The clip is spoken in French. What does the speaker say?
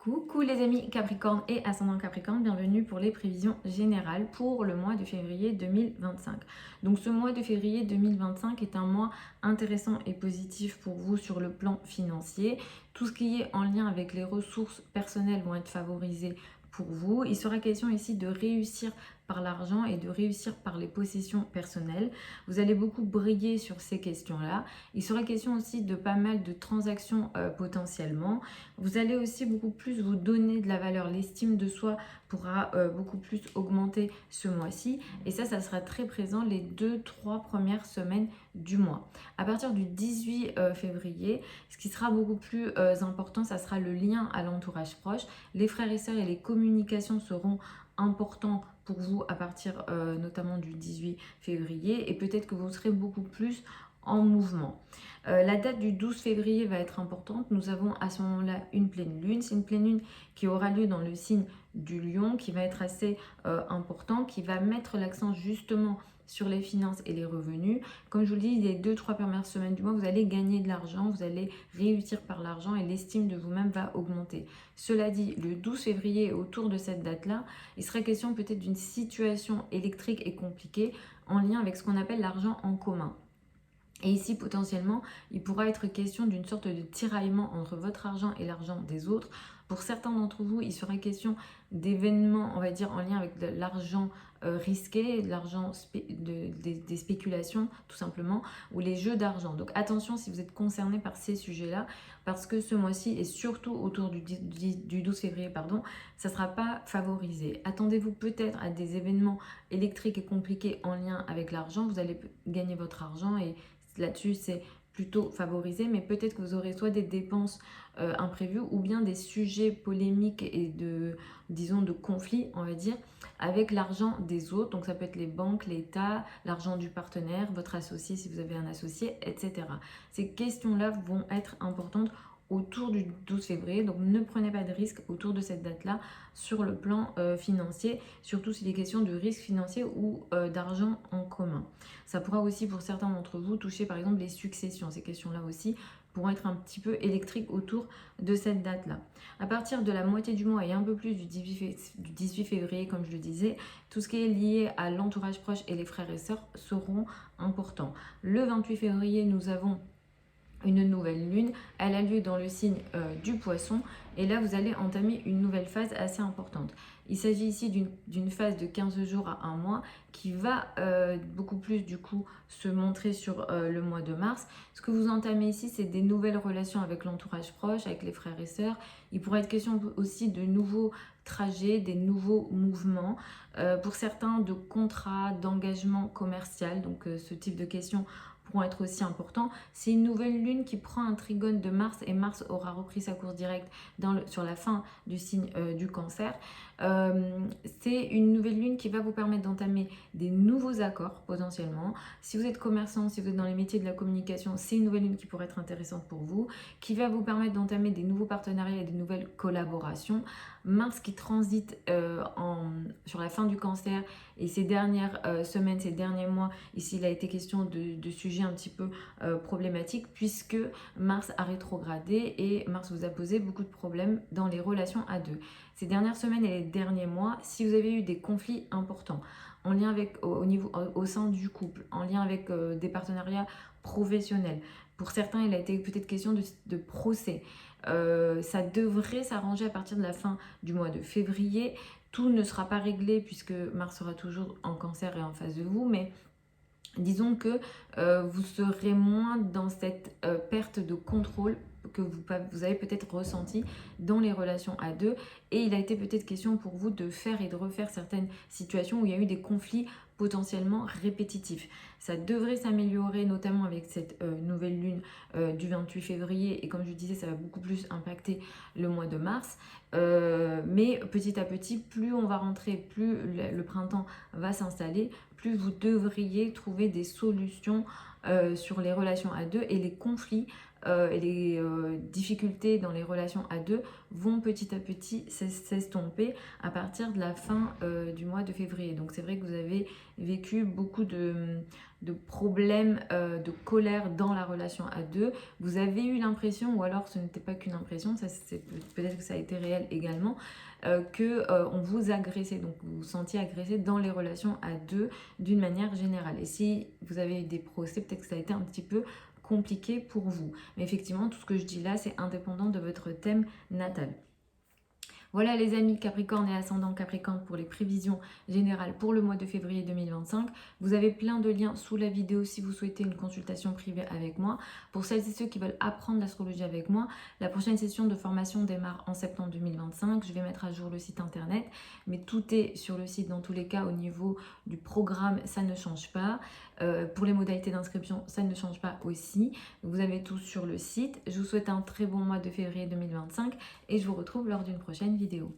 Coucou les amis Capricorne et ascendant Capricorne, bienvenue pour les prévisions générales pour le mois de février 2025. Donc ce mois de février 2025 est un mois intéressant et positif pour vous sur le plan financier. Tout ce qui est en lien avec les ressources personnelles vont être favorisés pour vous. Il sera question ici de réussir par l'argent et de réussir par les possessions personnelles. Vous allez beaucoup briller sur ces questions-là. Il sera question aussi de pas mal de transactions potentiellement. Vous allez aussi beaucoup plus vous donner de la valeur. L'estime de soi pourra beaucoup plus augmenter ce mois-ci. Et ça sera très présent les 2-3 premières semaines du mois. À partir du 18 février, ce qui sera beaucoup plus important, ça sera le lien à l'entourage proche. Les frères et sœurs et les communications seront importants pour vous à partir notamment du 18 février. Et peut-être que vous serez beaucoup plus en mouvement. La date du 12 février va être importante. Nous avons à ce moment-là une pleine lune. C'est une pleine lune qui aura lieu dans le signe du lion, qui va être assez important, qui va mettre l'accent justement sur les finances et les revenus. Comme je vous le dis, les 2-3 premières semaines du mois, vous allez gagner de l'argent, vous allez réussir par l'argent et l'estime de vous-même va augmenter. Cela dit, le 12 février, autour de cette date-là, il serait question peut-être d'une situation électrique et compliquée en lien avec ce qu'on appelle l'argent en commun. Et ici, potentiellement, il pourra être question d'une sorte de tiraillement entre votre argent et l'argent des autres. Pour certains d'entre vous, il sera question d'événements, on va dire, en lien avec de l'argent risqué, de l'argent des spéculations, tout simplement, ou les jeux d'argent. Donc attention si vous êtes concerné par ces sujets-là, parce que ce mois-ci, et surtout autour du 12 février, pardon, ça ne sera pas favorisé. Attendez-vous peut-être à des événements électriques et compliqués en lien avec l'argent. Vous allez gagner votre argent et là-dessus, c'est plutôt favorisé, mais peut-être que vous aurez soit des dépenses imprévues ou bien des sujets polémiques et disons, de conflits, on va dire, avec l'argent des autres. Donc ça peut être les banques, l'État, l'argent du partenaire, votre associé si vous avez un associé, etc. Ces questions-là vont être importantes autour du 12 février, donc ne prenez pas de risques autour de cette date-là sur le plan financier, surtout s'il est question de risques financiers ou d'argent en commun. Ça pourra aussi pour certains d'entre vous toucher par exemple les successions, ces questions-là aussi pourront être un petit peu électriques autour de cette date-là. À partir de la moitié du mois et un peu plus du 18 février, comme je le disais, tout ce qui est lié à l'entourage proche et les frères et sœurs seront importants. Le 28 février, nous avons une nouvelle lune, elle a lieu dans le signe du poisson et là vous allez entamer une nouvelle phase assez importante. Il s'agit ici d'une phase de 15 jours à un mois qui va beaucoup plus du coup se montrer sur le mois de mars. Ce que vous entamez ici, c'est des nouvelles relations avec l'entourage proche, avec les frères et sœurs. Il pourrait être question aussi de nouveaux trajets, des nouveaux mouvements. Pour certains, de contrats, d'engagement commercial, donc ce type de questions pourront être aussi importants. C'est une nouvelle lune qui prend un trigone de Mars et Mars aura repris sa course directe sur la fin du signe du cancer. C'est une nouvelle lune qui va vous permettre d'entamer des nouveaux accords potentiellement. Si vous êtes commerçant, si vous êtes dans les métiers de la communication, c'est une nouvelle lune qui pourrait être intéressante pour vous, qui va vous permettre d'entamer des nouveaux partenariats et des nouvelles collaborations. Mars qui transite sur la fin du cancer et ces dernières semaines, ces derniers mois, ici il a été question de sujets un petit peu problématiques puisque Mars a rétrogradé et Mars vous a posé beaucoup de problèmes dans les relations à deux. Ces dernières semaines et les derniers mois, si vous avez eu des conflits importants en lien avec au sein du couple, en lien avec des partenariats professionnels, pour certains il a été peut-être question de procès. Ça devrait s'arranger à partir de la fin du mois de février. Tout ne sera pas réglé puisque Mars sera toujours en cancer et en face de vous, mais disons que vous serez moins dans cette perte de contrôle que vous avez peut-être ressenti dans les relations à deux et il a été peut-être question pour vous de faire et de refaire certaines situations où il y a eu des conflits potentiellement répétitifs. Ça devrait s'améliorer notamment avec cette nouvelle lune du 28 février et comme je disais ça va beaucoup plus impacter le mois de mars mais petit à petit plus on va rentrer, plus le printemps va s'installer, plus vous devriez trouver des solutions sur les relations à deux et les conflits et les difficultés dans les relations à deux vont petit à petit s'estomper à partir de la fin du mois de février. Donc c'est vrai que vous avez vécu beaucoup de problèmes, de colère dans la relation à deux. Vous avez eu l'impression, ou alors ce n'était pas qu'une impression, peut-être que ça a été réel également, qu'on vous agressait, donc vous vous sentiez agressé dans les relations à deux d'une manière générale. Et si vous avez eu des procès, peut-être que ça a été un petit peu compliqué pour vous. Mais effectivement, tout ce que je dis là, c'est indépendant de votre thème natal. Voilà les amis Capricorne et ascendant Capricorne pour les prévisions générales pour le mois de février 2025. Vous avez plein de liens sous la vidéo si vous souhaitez une consultation privée avec moi. Pour celles et ceux qui veulent apprendre l'astrologie avec moi, la prochaine session de formation démarre en septembre 2025. Je vais mettre à jour le site internet, mais tout est sur le site dans tous les cas. Au niveau du programme, ça ne change pas. Pour les modalités d'inscription, ça ne change pas aussi. Vous avez tout sur le site. Je vous souhaite un très bon mois de février 2025 et je vous retrouve lors d'une prochaine vidéo.